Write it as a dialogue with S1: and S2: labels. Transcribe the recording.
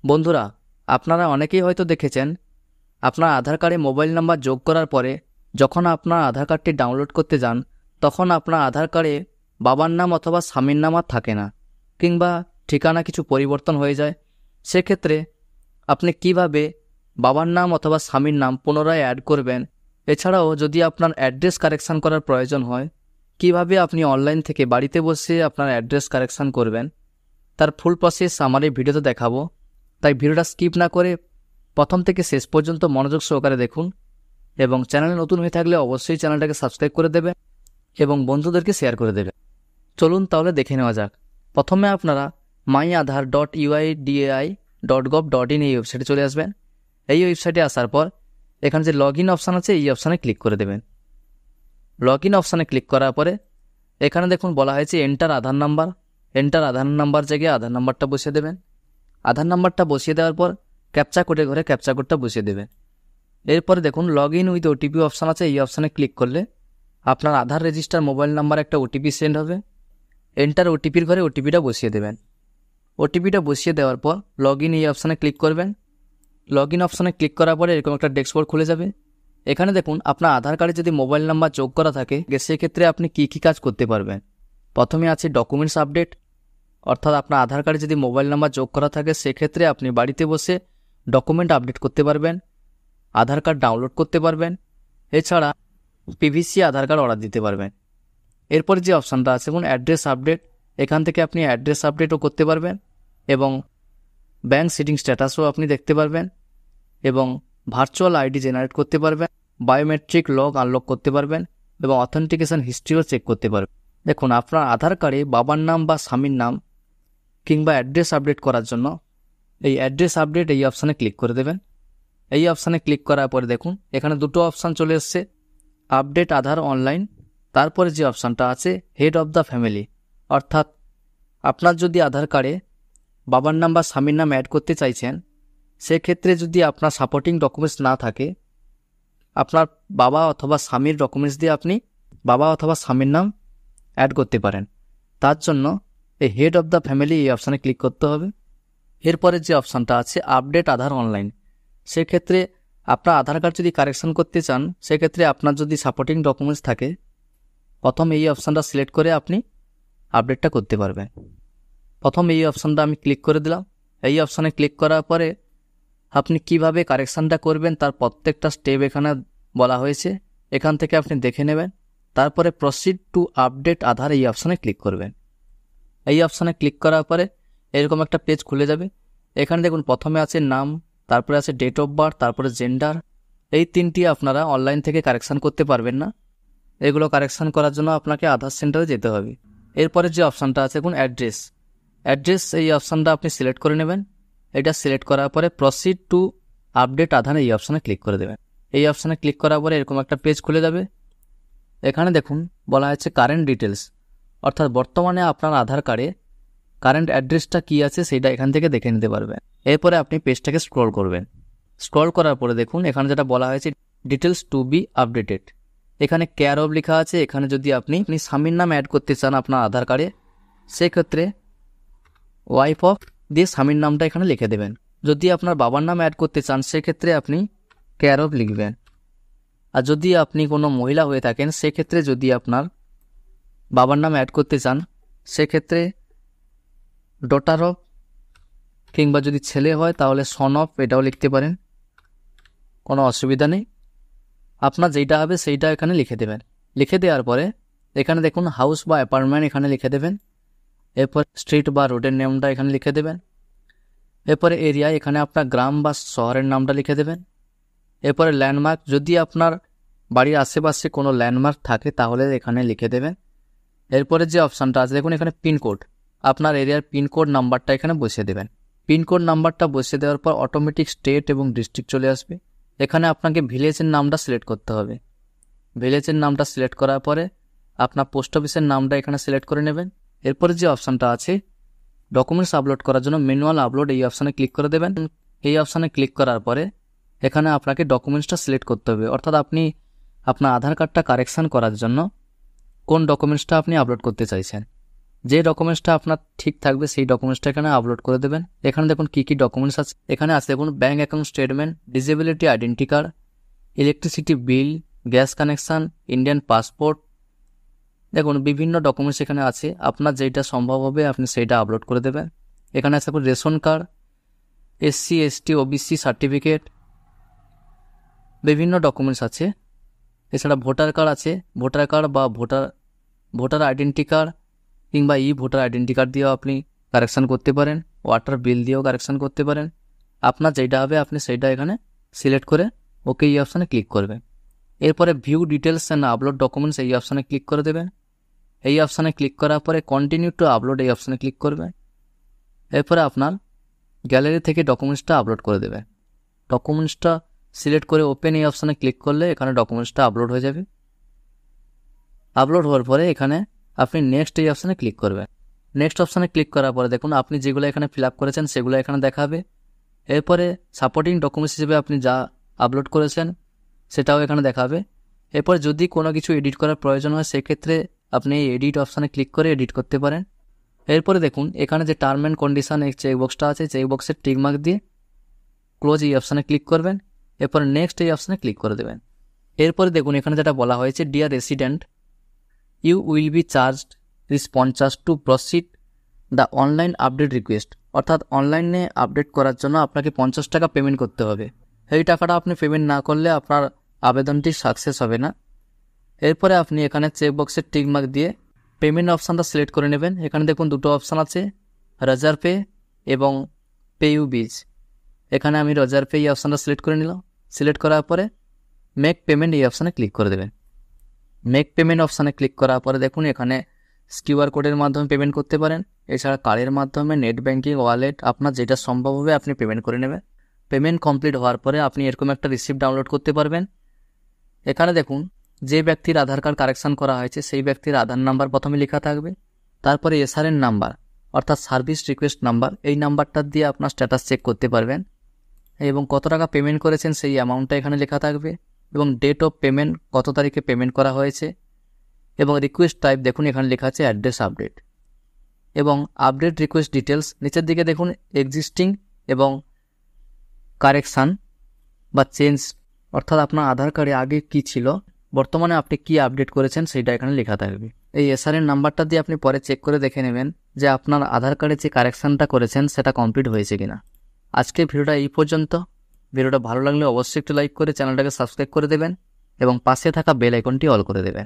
S1: বন্ধুরা, আপনারা অনেকেই হয়তো দেখেছেন আপনার আধার কার্ডে মোবাইল নাম্বার যোগ করার পরে যখন আপনার আধার কার্ডটি ডাউনলোড করতে যান তখন আপনার আধার কার্ডে বাবার নাম অথবা স্বামীর নাম আর থাকে না, কিংবা ঠিকানা কিছু পরিবর্তন হয়ে যায়। সেক্ষেত্রে আপনি কিভাবে বাবার নাম অথবা স্বামীর নাম পুনরায় অ্যাড করবেন, এছাড়াও যদি আপনার অ্যাড্রেস কারেকশান করার প্রয়োজন হয় কিভাবে আপনি অনলাইন থেকে বাড়িতে বসে আপনার অ্যাড্রেস কারেকশান করবেন, তার ফুল প্রসেস আমার এই ভিডিওতে দেখাবো। তাই ভিডিওটা স্কিপ না করে প্রথম থেকে শেষ পর্যন্ত মনোযোগ সহকারে দেখুন এবং চ্যানেলে নতুন হয়ে থাকলে অবশ্যই চ্যানেলটাকে সাবস্ক্রাইব করে দেবেন এবং বন্ধুদেরকে শেয়ার করে দেবেন। চলুন তাহলে দেখে নেওয়া যাক। প্রথমে আপনারা myAadhar.uidai.gov.in এই ওয়েবসাইটে চলে আসবেন। এই ওয়েবসাইটে আসার পর এখানে যে লগ ইন অপশান আছে এই অপশানে ক্লিক করে দেবেন। লগ ইন অপশানে ক্লিক করার পরে এখানে দেখুন বলা হয়েছে এন্টার আধার নাম্বার। এন্টার আধার নাম্বার জায়গায় আধার নাম্বারটা বসিয়ে দেবেন। আধার নাম্বারটা বসিয়ে দেওয়ার পর ক্যাপচা কোডের ঘরে ক্যাপচা কোডটা বসিয়ে দেবেন। এরপরে দেখুন log in with OTP option আছে, এই অপশানে ক্লিক করলে আপনার আধার রেজিস্টার মোবাইল নাম্বার একটা ওটিপি সেন্ড হবে। এন্টার ওটিপির ঘরে ওটিপিটা বসিয়ে দেবেন। ওটিপিটা বসিয়ে দেওয়ার পর লগ ইন এই অপশানে ক্লিক করবেন। লগ ইন অপশানে ক্লিক করার পরে এরকম একটা ড্যাশবোর্ড খুলে যাবে। এখানে দেখুন আপনার আধার কার্ডে যদি মোবাইল নাম্বার যোগ করা থাকে সেক্ষেত্রে আপনি কী কী কাজ করতে পারবেন। প্রথমে আছে ডকুমেন্টস আপডেট, অর্থাৎ আপনার আধার কার্ডে যদি মোবাইল নাম্বার যোগ করা থাকে সেক্ষেত্রে আপনি বাড়িতে বসে ডকুমেন্ট আপডেট করতে পারবেন, আধার কার্ড ডাউনলোড করতে পারবেন, এছাড়া পিভিসি আধার কার্ড অর্ডার দিতে পারবেন। এরপর যে অপশানটা আছে এবং অ্যাড্রেস আপডেট, এখান থেকে আপনি অ্যাড্রেস আপডেটও করতে পারবেন এবং ব্যাঙ্ক সিটিং স্ট্যাটাসও আপনি দেখতে পারবেন এবং ভার্চুয়াল আইডি জেনারেট করতে পারবেন, বায়োমেট্রিক লক আনলক করতে পারবেন এবং অথেন্টিকেশন হিস্ট্রিও চেক করতে পারবেন। দেখুন আপনার আধার কার্ডে বাবার নাম বা স্বামীর নাম কিংবা অ্যাড্রেস আপডেট করার জন্য এই অ্যাড্রেস আপডেট এই অপশানে ক্লিক করে দেবেন। এই অপশানে ক্লিক করার পরে দেখুন এখানে দুটো অপশান চলে এসছে, আপডেট আধার অনলাইন, তারপরে যে অপশানটা আছে হেড অফ দ্য ফ্যামিলি, অর্থাৎ আপনার যদি আধার কার্ডে বাবার নাম বা স্বামীর নাম অ্যাড করতে চাইছেন সেক্ষেত্রে যদি আপনার সাপোর্টিং ডকুমেন্টস না থাকে আপনার বাবা অথবা স্বামীর ডকুমেন্টস দিয়ে আপনি বাবা অথবা স্বামীর নাম অ্যাড করতে পারেন। তার জন্য এই হেড অফ দ্য ফ্যামিলি এই অপশানে ক্লিক করতে হবে। এরপরে যে অপশানটা আছে আপডেট আধার অনলাইন, সেক্ষেত্রে আপনার আধার কার্ড যদি কারেকশন করতে চান সেক্ষেত্রে আপনার যদি সাপোর্টিং ডকুমেন্টস থাকে প্রথম এই অপশানটা সিলেক্ট করে আপনি আপডেটটা করতে পারবেন। প্রথম এই অপশানটা আমি ক্লিক করে দিলাম। এই অপশানে ক্লিক করার পরে আপনি কিভাবে কারেকশানটা করবেন তার প্রত্যেকটা স্টেপ এখানে বলা হয়েছে, এখান থেকে আপনি দেখে নেবেন। তারপরে প্রসিড টু আপডেট আধার এই অপশানে ক্লিক করবেন। এই অপশানে ক্লিক করার পরে এরকম একটা পেজ খুলে যাবে। এখানে দেখুন প্রথমে আছে নাম, তারপরে আছে ডেট অফ বার্থ, তারপরে জেন্ডার। এই তিনটি আপনারা অনলাইন থেকে কারেকশান করতে পারবেন না, এগুলো কারেকশান করার জন্য আপনাকে আধার সেন্টারে যেতে হবে। এরপরে যে অপশানটা আছে দেখুন অ্যাড্রেস, এই অপশানটা আপনি সিলেক্ট করে নেবেন। এটা সিলেক্ট করার পরে প্রসিড টু আপডেট আধার এই অপশানে ক্লিক করে দেবেন। এই অপশানে ক্লিক করার পরে এরকম একটা পেজ খুলে যাবে। এখানে দেখুন বলা হচ্ছে কারেন্ট ডিটেলস, অর্থাৎ বর্তমানে আপনার আধার কার্ডে কারেন্ট অ্যাড্রেসটা কী আছে সেটা এখান থেকে দেখে নিতে পারবেন। এরপরে আপনি পেজটাকে স্ক্রল করবেন। স্ক্রল করার পরে দেখুন এখানে যেটা বলা হয়েছে ডিটেলস টু বি আপডেটেড, এখানে কেয়ার অফ লেখা আছে। এখানে যদি আপনি স্বামীর নাম অ্যাড করতে চান আপনার আধার কার্ডে সেক্ষেত্রে ওয়াইফ অফ দিয়ে স্বামীর নামটা এখানে লিখে দেবেন। যদি আপনার বাবার নাম অ্যাড করতে চান সেক্ষেত্রে আপনি কেয়ার অফ লিখবেন। আর যদি আপনি কোনো মহিলা হয়ে থাকেন সেক্ষেত্রে যদি আপনার বাবার নাম অ্যাড করতে চান সেক্ষেত্রে ডটার অফ, কিংবা যদি ছেলে হয় তাহলে সন অফ এটাও লিখতে পারেন, কোনো অসুবিধা নেই। আপনার যেইটা হবে সেইটা এখানে লিখে দেবেন। লিখে দেওয়ার পরে এখানে দেখুন হাউস বা অ্যাপার্টমেন্ট এখানে লিখে দেবেন। এরপর স্ট্রিট বা রোডের নেমটা এখানে লিখে দেবেন। এরপরে এরিয়া, এখানে আপনার গ্রাম বা শহরের নামটা লিখে দেবেন। এরপরে ল্যান্ডমার্ক, যদি আপনার বাড়ির আশেপাশে কোনো ল্যান্ডমার্ক থাকে তাহলে এখানে লিখে দেবেন। এরপরে যে অপশানটা আছে দেখুন এখানে পিনকোড, আপনার এরিয়ার পিনকোড নাম্বারটা এখানে বসিয়ে দেবেন। পিনকোড নাম্বারটা বসিয়ে দেওয়ার পর অটোমেটিক স্টেট এবং ডিস্ট্রিক্ট চলে আসবে। এখানে আপনাকে ভিলেজের নামটা সিলেক্ট করতে হবে। ভিলেজের নামটা সিলেক্ট করার পরে আপনার পোস্ট অফিসের নামটা এখানে সিলেক্ট করে নেবেন। এরপরে যে অপশানটা আছে ডকুমেন্টস আপলোড করার জন্য ম্যানুয়াল আপলোড এই অপশানে ক্লিক করে দেবেন। এই অপশানে ক্লিক করার পরে এখানে আপনাকে ডকুমেন্টসটা সিলেক্ট করতে হবে, অর্থাৎ আপনি আপনার আধার কার্ডটা কারেকশান করার জন্য কোন ডকুমেন্টসটা আপনি আপলোড করতে চাইছেন। যে ডকুমেন্টসটা আপনার ঠিক থাকবে সেই ডকুমেন্টসটা এখানে আপলোড করে দেবেন। এখানে দেখুন কী কী ডকুমেন্টস আছে। এখানে আছে দেখুন bank account statement, disability identity card, electricity bill, gas connection, Indian passport. দেখুন বিভিন্ন ডকুমেন্টস এখানে আছে, আপনার যেটা সম্ভব হবে আপনি সেইটা আপলোড করে দেবেন। এখানে আছে আপনার ration card, SC ST OBC certificate, বিভিন্ন ডকুমেন্টস আছে। এছাড়া ভোটার কার্ড আছে, ভোটার কার্ড বা ভোটার আইডেন্টি কার্ড কিংবা ভোটার আইডেন্টি কার্ড দিয়েও আপনি কারেকশান করতে পারেন, ওয়াটার বিল দিয়েও কারেকশান করতে পারেন। আপনার যেটা হবে আপনি সেইটা এখানে সিলেক্ট করে ওকে এই অপশানে ক্লিক করবেন। এরপরে view details and upload documents এই অপশানে ক্লিক করে দেবেন। এই অপশানে ক্লিক করার পরে কন্টিনিউ টু আপলোড এই অপশানে ক্লিক করবেন। এরপরে আপনার গ্যালারি থেকে ডকুমেন্টসটা আপলোড করে দেবেন। ডকুমেন্টসটা সিলেক্ট করে ওপেন এই অপশানে ক্লিক করলে এখানে ডকুমেন্টসটা আপলোড হয়ে যাবে। আপলোড হওয়ার পরে এখানে আপনি নেক্সট এই অপশানে ক্লিক করবেন। নেক্সট অপশানে ক্লিক করার পরে দেখুন আপনি যেগুলো এখানে ফিল আপ করেছেন সেগুলো এখানে দেখাবে। এরপরে সাপোর্টিং ডকুমেন্টস হিসেবে আপনি যা আপলোড করেছেন সেটাও এখানে দেখাবে। এরপর যদি কোনো কিছু এডিট করার প্রয়োজন হয় সেক্ষেত্রে আপনি এই এডিট অপশানে ক্লিক করে এডিট করতে পারেন। এরপরে দেখুন এখানে যে টার্ম অ্যান্ড কন্ডিশন এই চেকবক্সটা আছে, চেকবক্সের টিকমার্ক দিয়ে ক্লোজ এই অপশানে ক্লিক করবেন। এরপর নেক্সট এই অপশানে ক্লিক করে দেবেন। এরপরে দেখুন এখানে যেটা বলা হয়েছে, dear resident, you will be charged $50 to proceed the online update request. অর্থাৎ অনলাইনে আপডেট করার জন্য আপনাকে $50 পেমেন্ট করতে হবে। এই টাকাটা আপনি পেমেন্ট না করলে আপনার আবেদনটি সাকসেস হবে না। এরপরে আপনি এখানে চেকবক্সের টিকমার্ক দিয়ে পেমেন্ট অপশানটা সিলেক্ট করে নেবেন। এখানে দেখুন দুটো অপশান আছে, রেজার পে এবং পে ইউ বিজ। এখানে আমি রেজার পে এই অপশানটা সিলেক্ট করে নিলাম। সিলেক্ট করার পরে মেক পেমেন্ট এই অপশানে ক্লিক করে দেবেন। মেক পেমেন্ট অপশানে ক্লিক করার পরে দেখুন এখানে কিউআর কোডের মাধ্যমে পেমেন্ট করতে পারেন। এছাড়া কার্ডের মাধ্যমে, নেট ব্যাঙ্কিং, ওয়ালেট, আপনার যেটা সম্ভব হবে আপনি পেমেন্ট করে নেবেন। পেমেন্ট কমপ্লিট হওয়ার পরে আপনি এরকম একটা রিসিপ্ট ডাউনলোড করতে পারবেন। এখানে দেখুন যে ব্যক্তির আধার কার্ড কারেকশান করা হয়েছে সেই ব্যক্তির আধার নাম্বার প্রথমে লেখা থাকবে, তারপরে SRN নাম্বার অর্থাৎ সার্ভিস রিকোয়েস্ট নাম্বার, এই নাম্বারটা দিয়ে আপনার স্ট্যাটাস চেক করতে পারবেন এবং কত টাকা পেমেন্ট করেছেন সেই অ্যামাউন্টটা এখানে লেখা থাকবে এবং ডেট অফ পেমেন্ট, কত তারিখে পেমেন্ট করা হয়েছে এবং রিকোয়েস্ট টাইপ দেখুন এখানে লেখা আছে অ্যাড্রেস আপডেট এবং আপডেট রিকোয়েস্ট ডিটেলস। নিচের দিকে দেখুন এক্সিস্টিং এবং কারেকশান বা চেঞ্জ, অর্থাৎ আপনার আধার কার্ডে আগে কি ছিল, বর্তমানে আপনি কি আপডেট করেছেন সেইটা এখানে লেখা থাকবে। এই SRN নাম্বারটা দিয়ে আপনি পরে চেক করে দেখে নেবেন যে আপনার আধার কার্ডে যে কারেকশানটা করেছেন সেটা কমপ্লিট হয়েছে কিনা। আজকের ভিডিওটা এই পর্যন্ত। ভিডিওটা ভালো লাগলে অবশ্যই একটু লাইক করে চ্যানেলটাকে সাবস্ক্রাইব করে দেবেন এবং পাশে থাকা বেল আইকনটি অল করে দেবেন।